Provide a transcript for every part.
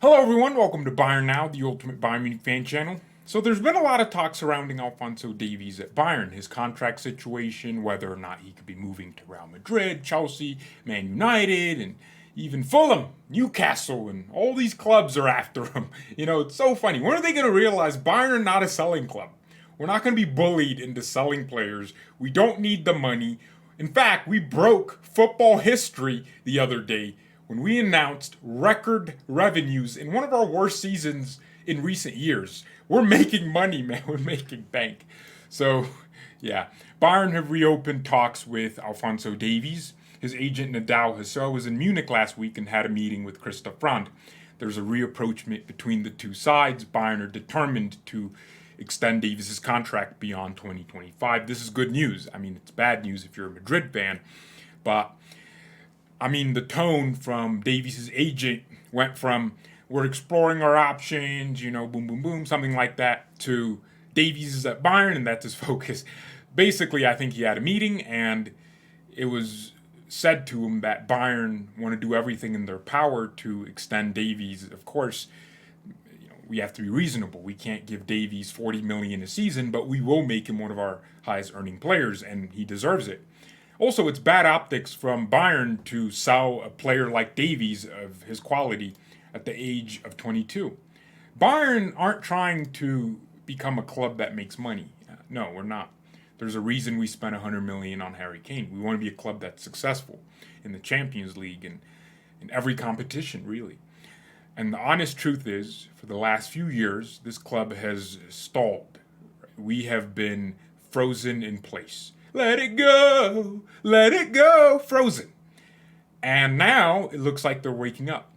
Hello, everyone. Welcome to BayernNow, the ultimate Bayern Munich fan channel. So, there's been a lot of talk surrounding Alphonso Davies at Bayern, his contract situation, whether or not he could be moving to Real Madrid, Chelsea, Man United, and even Fulham, Newcastle, and all these clubs are after him. It's so funny. When are they going to realize Bayern are not a selling club? We're not going to be bullied into selling players. We don't need the money. In fact, we broke football history the other day when we announced record revenues in one of our worst seasons in recent years. We're making money, man. We're making bank. So, yeah. Bayern have reopened talks with Alphonso Davies. His agent Nadal Hasso was in Munich last week and had a meeting with Christoph Frank. There's a reapproachment between the two sides. Bayern are determined to extend Davies' contract beyond 2025. This is good news. I mean, it's bad news if you're a Madrid fan, but the tone from Davies' agent went from we're exploring our options, boom, boom, boom, something like that, to Davies is at Bayern and that's his focus. Basically, I think he had a meeting and it was said to him that Bayern want to do everything in their power to extend Davies. Of course, we have to be reasonable. We can't give Davies 40 million a season, but we will make him one of our highest earning players, and he deserves it. Also, it's bad optics from Bayern to sell a player like Davies of his quality at the age of 22. Bayern aren't trying to become a club that makes money. No, we're not. There's a reason we spent 100 million on Harry Kane. We want to be a club that's successful in the Champions League and in every competition, really. And the honest truth is, for the last few years, this club has stalled. We have been frozen in place. Let it go, frozen. And now it looks like they're waking up.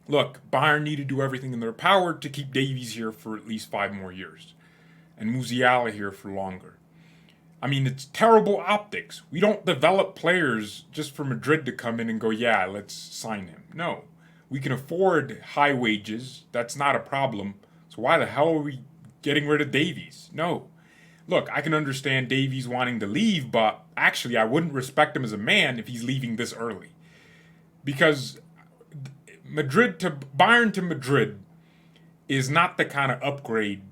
Look, Bayern need to do everything in their power to keep Davies here for at least 5 more years, and Musiala here for longer. It's terrible optics. We don't develop players just for Madrid to come in and go, yeah, let's sign him. No. We can afford high wages. That's not a problem. So why the hell are we getting rid of Davies? No. Look, I can understand Davies wanting to leave, but actually I wouldn't respect him as a man if he's leaving this early. Because Bayern to Madrid is not the kind of upgrade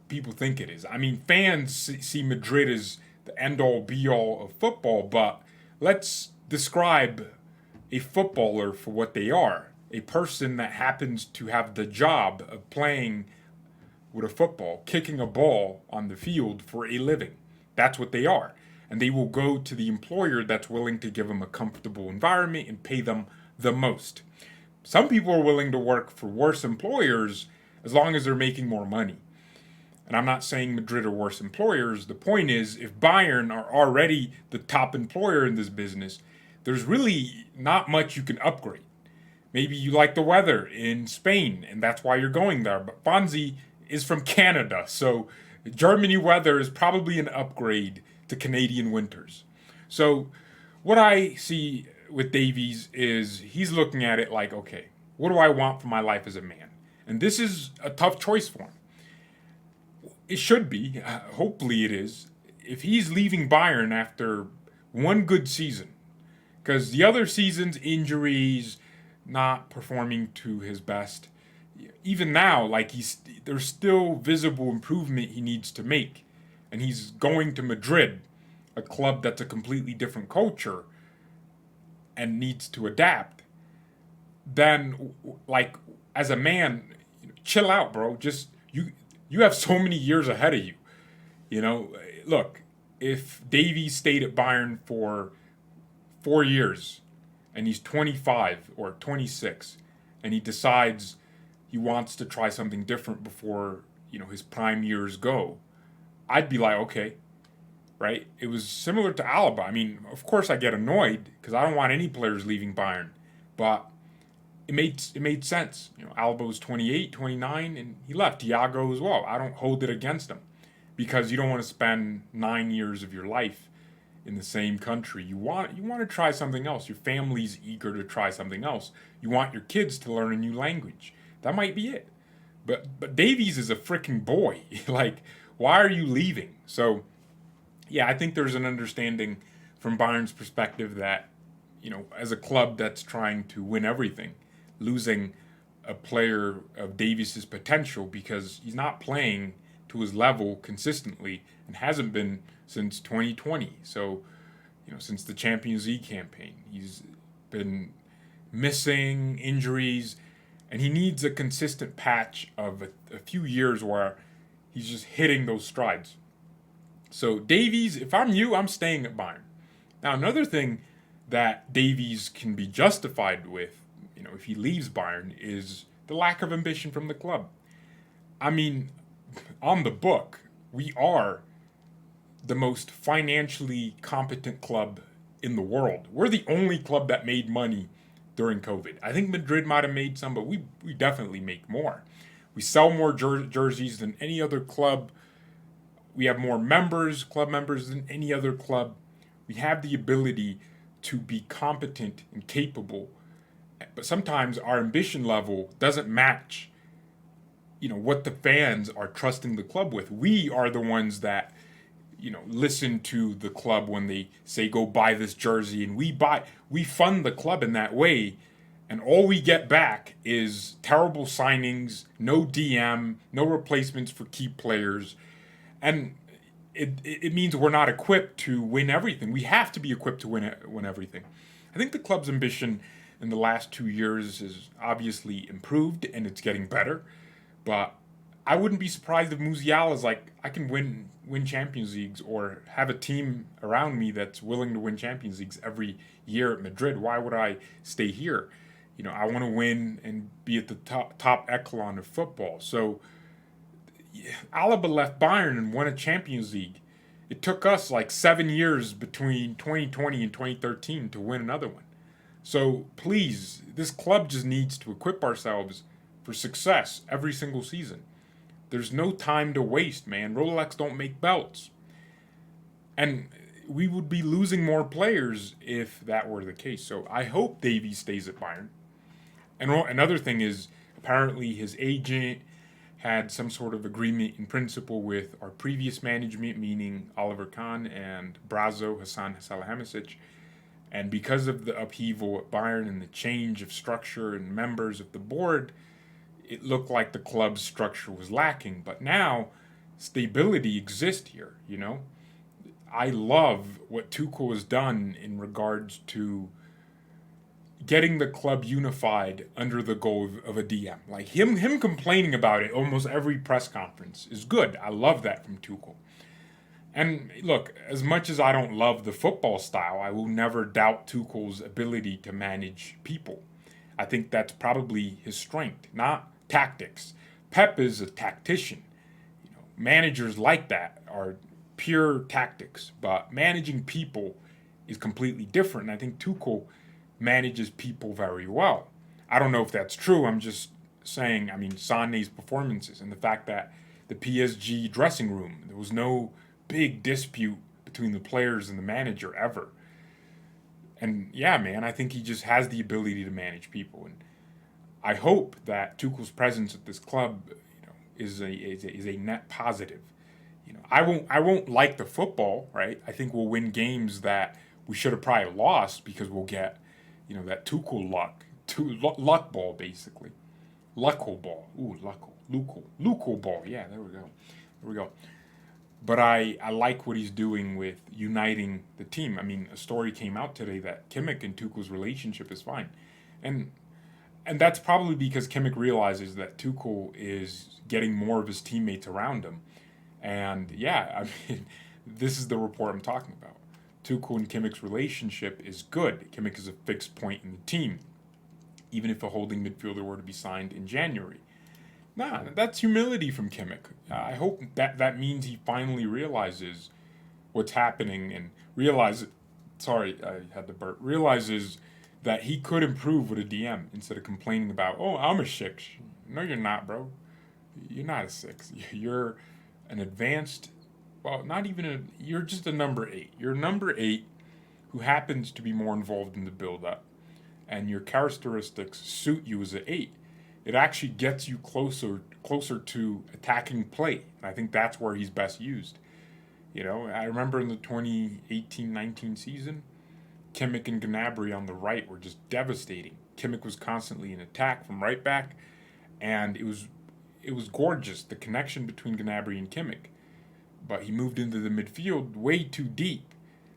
people think it is. Fans see Madrid as the end-all be-all of football, but let's describe a footballer for what they are. A person that happens to have the job of playing with a football, kicking a ball on the field for a living. That's what they are. And they will go to the employer that's willing to give them a comfortable environment and pay them the most. Some people are willing to work for worse employers as long as they're making more money. And I'm not saying Madrid are worse employers. The point is, if Bayern are already the top employer in this business, there's really not much you can upgrade. Maybe you like the weather in Spain, and that's why you're going there. But Fonzie is from Canada, so Germany weather is probably an upgrade to Canadian winters. So what I see with Davies is he's looking at it like, okay, what do I want for my life as a man? And this is a tough choice for him. It should be. Hopefully it is. If he's leaving Bayern after one good season, because the other seasons, injuries, not performing to his best. Even now, there's still visible improvement he needs to make. And he's going to Madrid, a club that's a completely different culture and needs to adapt. Then, as a man, chill out, bro. Just, you have so many years ahead of you. Look, if Davies stayed at Bayern for 4 years, and he's 25 or 26, and he decides he wants to try something different before, his prime years go, I'd be like, okay, right? It was similar to Alaba. Of course I get annoyed because I don't want any players leaving Bayern, but it made sense. Alaba was 28, 29, and he left. Thiago as well. I don't hold it against him because you don't want to spend 9 years of your life in the same country. You want to try something else. Your family's eager to try something else. You want your kids to learn a new language. That might be it. But Davies is a freaking boy. Why are you leaving? So, yeah, I think there's an understanding from Bayern's perspective that, as a club that's trying to win everything, losing a player of Davies's potential because he's not playing to his level consistently and hasn't been since 2020. So, since the Champions League campaign, he's been missing, injuries, and he needs a consistent patch of a few years where he's just hitting those strides. So Davies, if I'm you, I'm staying at Bayern. Now another thing that Davies can be justified with, if he leaves Bayern, is the lack of ambition from the club. I mean, on the book, we are the most financially competent club in the world. We're the only club that made money during COVID. I think Madrid might have made some, but we definitely make more. We sell more jerseys than any other club. We have more club members than any other club. We have the ability to be competent and capable. But sometimes our ambition level doesn't match, what the fans are trusting the club with. We are the ones that, listen to the club when they say go buy this jersey, and we fund the club in that way, and all we get back is terrible signings, no DM, no replacements for key players, and it means we're not equipped to win everything. We have to be equipped to win everything. I think the club's ambition in the last 2 years has obviously improved and it's getting better, but I wouldn't be surprised if Musiala's like, I can win Champions Leagues or have a team around me that's willing to win Champions Leagues every year at Madrid. Why would I stay here? I want to win and be at the top echelon of football. So Alaba left Bayern and won a Champions League. It took us like 7 years between 2020 and 2013 to win another one. So please, this club just needs to equip ourselves for success every single season. There's no time to waste, man. Rolex don't make belts. And we would be losing more players if that were the case. So I hope Davies stays at Bayern. And another thing is, apparently his agent had some sort of agreement in principle with our previous management, meaning Oliver Kahn and Hassan Salihamidzic. And because of the upheaval at Bayern and the change of structure and members of the board, it looked like the club's structure was lacking. But now, stability exists here, I love what Tuchel has done in regards to getting the club unified under the goal of a DM. Like him complaining about it almost every press conference is good. I love that from Tuchel. And look, as much as I don't love the football style, I will never doubt Tuchel's ability to manage people. I think that's probably his strength, not tactics. Pep is a tactician. Managers like that are pure tactics, but managing people is completely different. And I think Tuchel manages people very well. I don't know if that's true. I'm just saying, Sané's performances and the fact that the PSG dressing room, there was no big dispute between the players and the manager ever. And yeah, man, I think he just has the ability to manage people. And I hope that Tuchel's presence at this club, is a net positive. I won't like the football, right? I think we'll win games that we should have probably lost because we'll get, that Tuchel luck ball basically, Lucko ball. Ooh, Lucko ball. Yeah, there we go. But I like what he's doing with uniting the team. A story came out today that Kimmich and Tuchel's relationship is fine. And that's probably because Kimmich realizes that Tuchel is getting more of his teammates around him. And yeah, this is the report I'm talking about. Tuchel and Kimmich's relationship is good. Kimmich is a fixed point in the team, even if a holding midfielder were to be signed in January. That's humility from Kimmich. I hope that means he finally realizes what's happening and realizes that he could improve with a DM instead of complaining about, I'm a 6. No, you're not, bro. You're not a 6. You're an advanced, you're just a number 8. You're a number 8 who happens to be more involved in the build-up, and your characteristics suit you as an 8. It actually gets you closer to attacking play. And I think that's where he's best used. I remember in the 2018-19 season, Kimmich and Gnabry on the right were just devastating. Kimmich was constantly in attack from right back, and it was gorgeous, the connection between Gnabry and Kimmich. But he moved into the midfield way too deep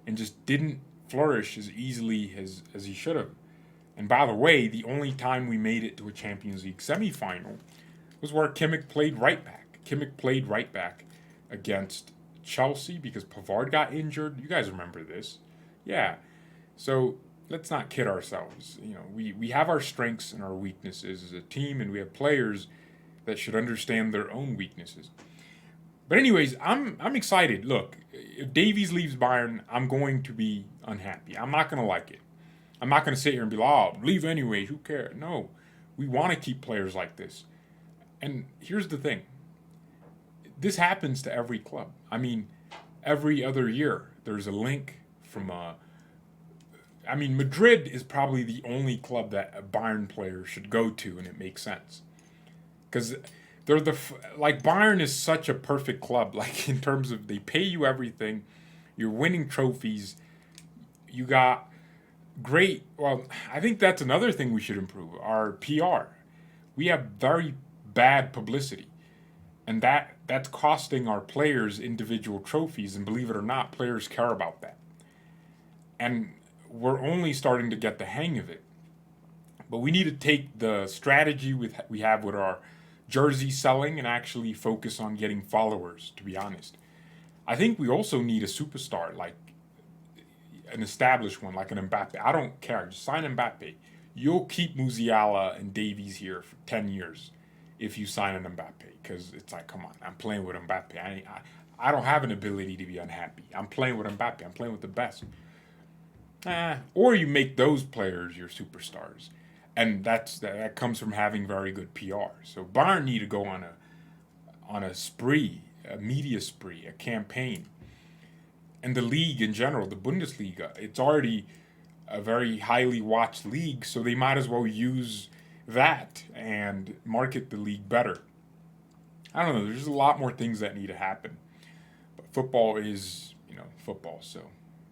and just didn't flourish as easily as he should have. And by the way, the only time we made it to a Champions League semifinal was where Kimmich played right back. Kimmich played right back against Chelsea because Pavard got injured. You guys remember this. Yeah. So let's not kid ourselves. We have our strengths and our weaknesses as a team, and we have players that should understand their own weaknesses. But anyways, I'm excited. Look, if Davies leaves Bayern, I'm going to be unhappy. I'm not going to like it. I'm not going to sit here and be like, oh, leave anyways, who cares? No, we want to keep players like this. And here's the thing. This happens to every club. I mean, every other year, there's a link from Madrid is probably the only club that a Bayern player should go to, and it makes sense. Because Bayern is such a perfect club, like in terms of they pay you everything, you're winning trophies, you got great, I think that's another thing we should improve, our PR. We have very bad publicity, and that's costing our players individual trophies, and believe it or not, players care about that. And we're only starting to get the hang of it. But we need to take the strategy we have with our jersey selling and actually focus on getting followers, to be honest. I think we also need a superstar, like an established one, like an Mbappe. I don't care. Just sign Mbappe. You'll keep Musiala and Davies here for 10 years if you sign an Mbappe, because it's like, come on, I'm playing with Mbappe. I don't have an ability to be unhappy. I'm playing with Mbappe. I'm playing with the best. Or you make those players your superstars. And that comes from having very good PR. So Bayern need to go on a spree, a media spree, a campaign. And the league in general, the Bundesliga, it's already a very highly watched league, so they might as well use that and market the league better. I don't know, there's a lot more things that need to happen. But football is, football, so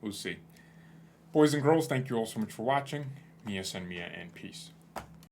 we'll see. Boys and girls, thank you all so much for watching. Mia, and peace.